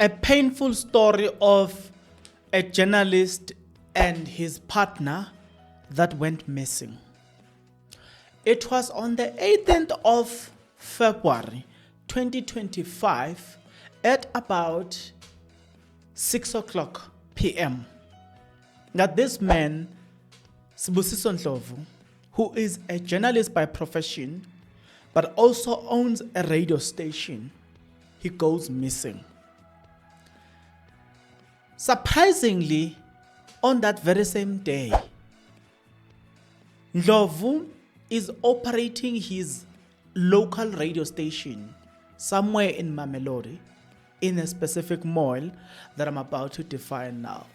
A painful story of a journalist and his partner that went missing. It was on the 18th of February 2025 at about 6 o'clock p.m. that this man, Sibusiso Ndlovu, who is a journalist by profession but also owns a radio station, he goes missing. Surprisingly, on that very same day, Ndlovu is operating his local radio station somewhere in Mamelodi in a specific mall that I'm about to define now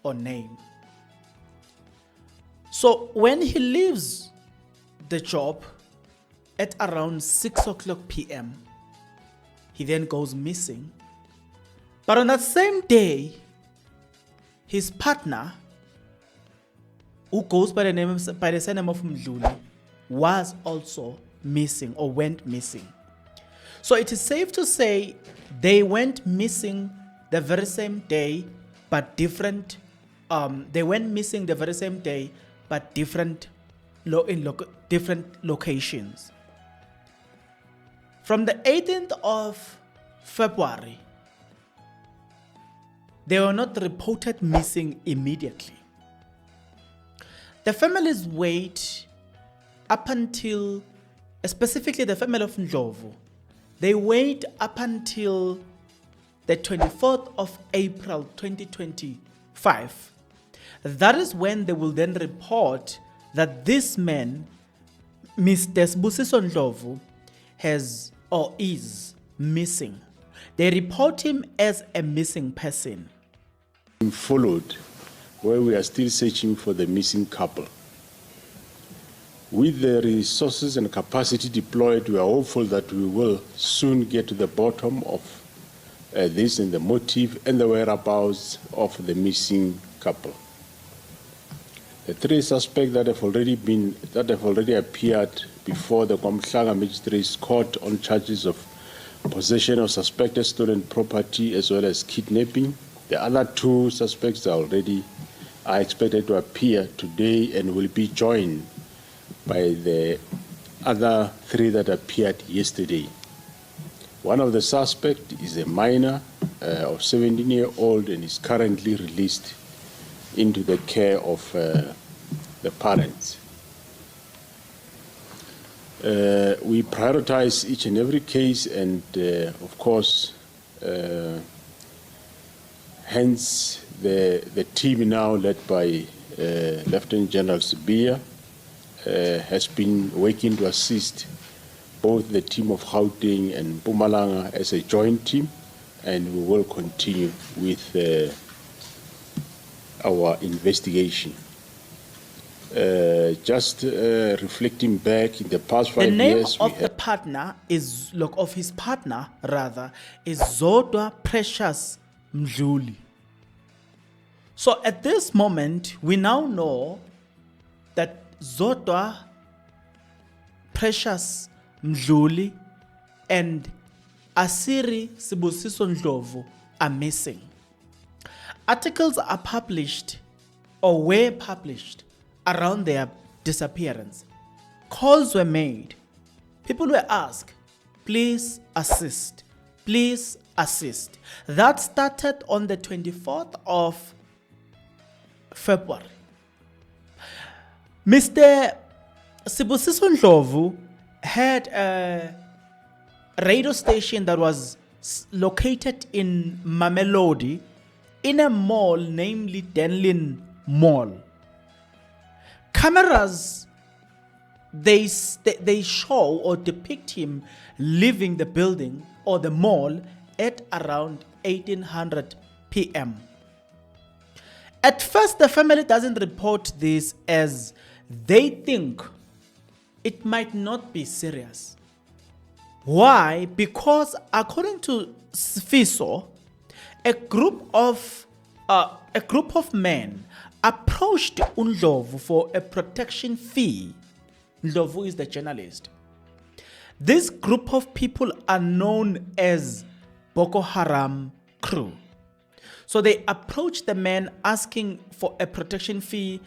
or name. So when he leaves the job at around 6 o'clock p.m., he then goes missing. But on that same day, his partner, who goes by the surname of Mdluli, was also missing or went missing. So it is safe to say they went missing the very same day, but different. They went missing the very same day, but different locations. From the 18th of February, they were not reported missing immediately. The families wait up until, specifically the family of Ndlovu, they wait up until the 24th of April 2025. That is when they will then report that this man, Mr. Sibusiso Ndlovu, has or is missing. They report him as a missing person. Followed, where we are still searching for the missing couple. With the resources and capacity deployed, we are hopeful that we will soon get to the bottom of this and the motive and the whereabouts of the missing couple. The three suspects that have already appeared before the Kwamhlanga Magistrates Court on charges of possession of suspected stolen property as well as kidnapping. The other two suspects are expected to appear today and will be joined by the other three that appeared yesterday. One of the suspects is a minor of 17-year-old and is currently released into the care of the parents. We prioritize each and every case, and of course, hence the team now led by Lieutenant General Sibia has been working to assist both the team of Gauteng and Mpumalanga as a joint team, and we will continue with our investigation. Just reflecting back in the past 5 years. The name of the partner is, of his partner rather, is Zodwa Precious Mdluli. So at this moment, we now know that Zodwa Precious Mdluli and Asiri Sibusiso Ndlovu are missing. Articles are published or were published around their disappearance. Calls were made. People were asked, please assist, please assist. That started on the 24th of February. Mr. Sibusiso Ndlovu had a radio station that was located in Mamelodi in a mall, namely Denlin Mall. Cameras, they show or depict him leaving the building or the mall at around 1800 p.m. At first, the family doesn't report this as they think it might not be serious. Why? Because according to Sfiso, a group of men approached Ndlovu for a protection fee. Ndlovu is the journalist. This group of people are known as Boko Haram crew. So they approach the man asking for a protection fee,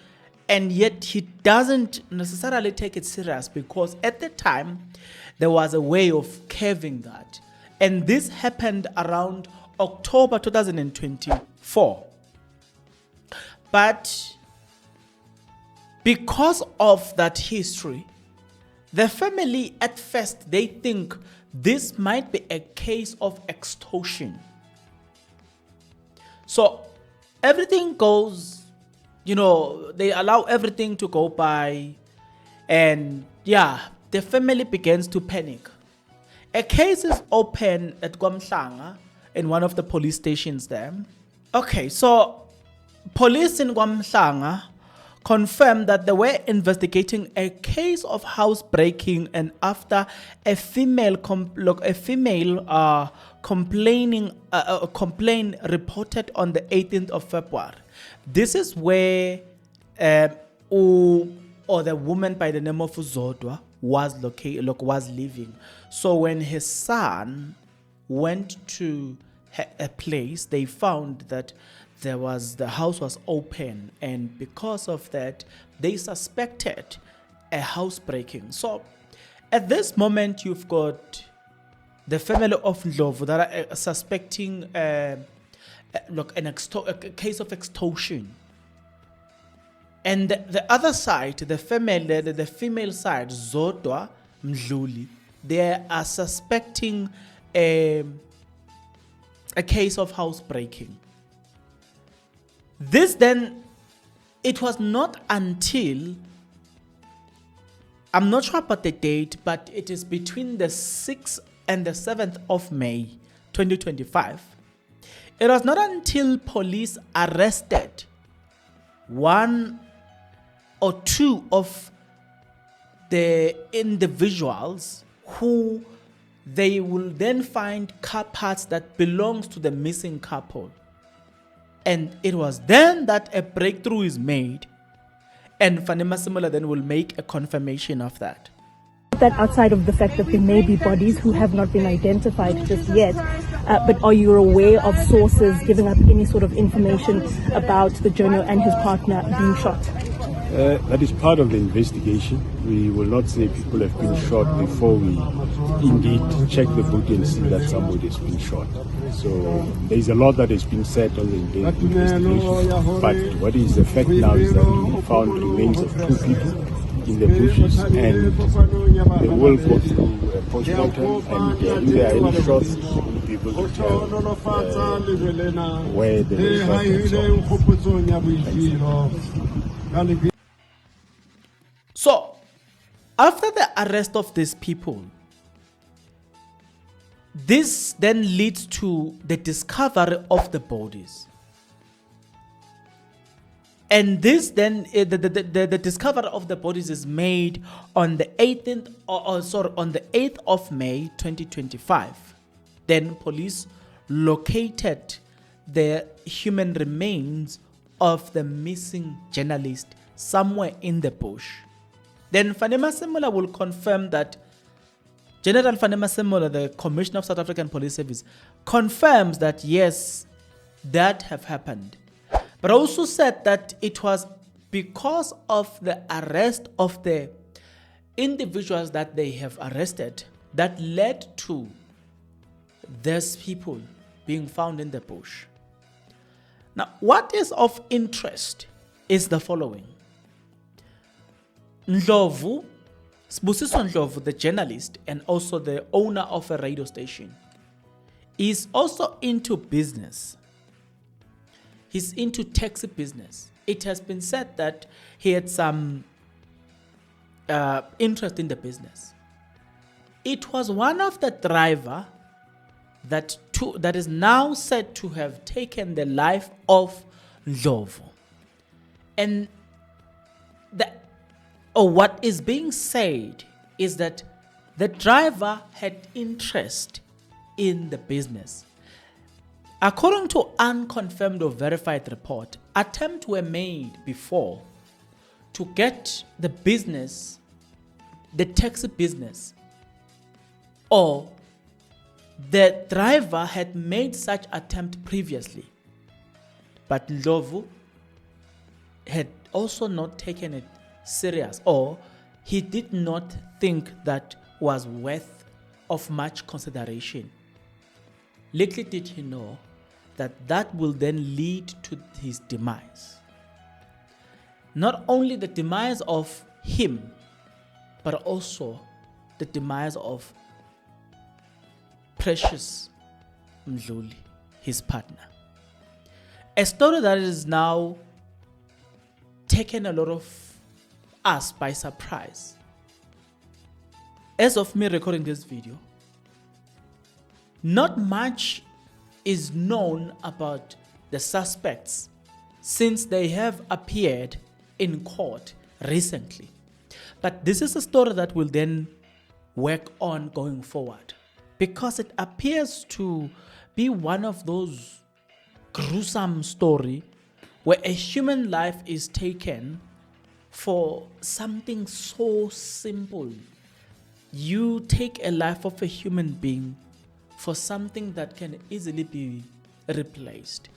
and yet he doesn't necessarily take it serious because at the time there was a way of curving that. And this happened around October 2024. But because of that history, the family at first, they think this might be a case of extortion. So everything goes, they allow everything to go by, and the family begins to panic. A case is open at Gwamhlanga in one of the police stations there. Okay, so police in Gwamhlanga confirmed that they were investigating a case of housebreaking, and after a female complaint reported on the 18th of February. This is where the woman by the name of Zodwa was living. So when his son went to a place, they found that the house was open, and because of that, they suspected a housebreaking. So at this moment, you've got the family of Ndlovu that are suspecting a case of extortion. And the other side, the female side, Zodwa Mdluli, they are suspecting a case of housebreaking. This then, it was not until, I'm not sure about the date, but it is between the 6th and the 7th of May 2025. It was not until police arrested one or two of the individuals who they will then find car parts that belongs to the missing couple. And it was then that a breakthrough is made, and Fanema Simola then will make a confirmation of that. That outside of the fact that there may be bodies who have not been identified just yet, but are you aware of sources giving up any sort of information about the journal and his partner being shot? That is part of the investigation. We will not say people have been shot before we indeed check the body and see that somebody has been shot. So there is a lot that has been said on the investigation, but what is the fact now is that we found remains of two people in the bushes, and they will go through a postmortem, and if there are any shots, we'll be able to tell where the shots. So, after the arrest of these people, this then leads to the discovery of the bodies. And this then, the discovery of the bodies is made on the 18th, on the 8th of May 2025. Then police located the human remains of the missing journalist somewhere in the bush. Then Fanema Simola will confirm that General Fanema Simola, the Commissioner of South African Police Service, confirms that yes, that have happened. But also said that it was because of the arrest of the individuals that they have arrested that led to these people being found in the bush. Now, what is of interest is the following. Ndlovu, Sbusiso Ndlovu, the journalist and also the owner of a radio station, is also into business. He's into taxi business. It has been said that he had some interest in the business. It was one of the driver that is now said to have taken the life of Ndlovu. And what is being said is that the driver had interest in the business. According to unconfirmed or verified report, attempts were made before to get the business, the taxi business, or The driver had made such attempt previously, but Ndlovu had also not taken it serious, or he did not think that was worth of much consideration. Little did he know that that will then lead to his demise. Not only the demise of him, but also the demise of Precious Mdluli, his partner. A story that is now taken a lot of us by surprise. As of me recording this video, not much is known about the suspects since they have appeared in court recently. But this is a story that will then work on going forward, because it appears to be one of those gruesome stories where a human life is taken for something so simple. You take a life of a human being for something that can easily be replaced.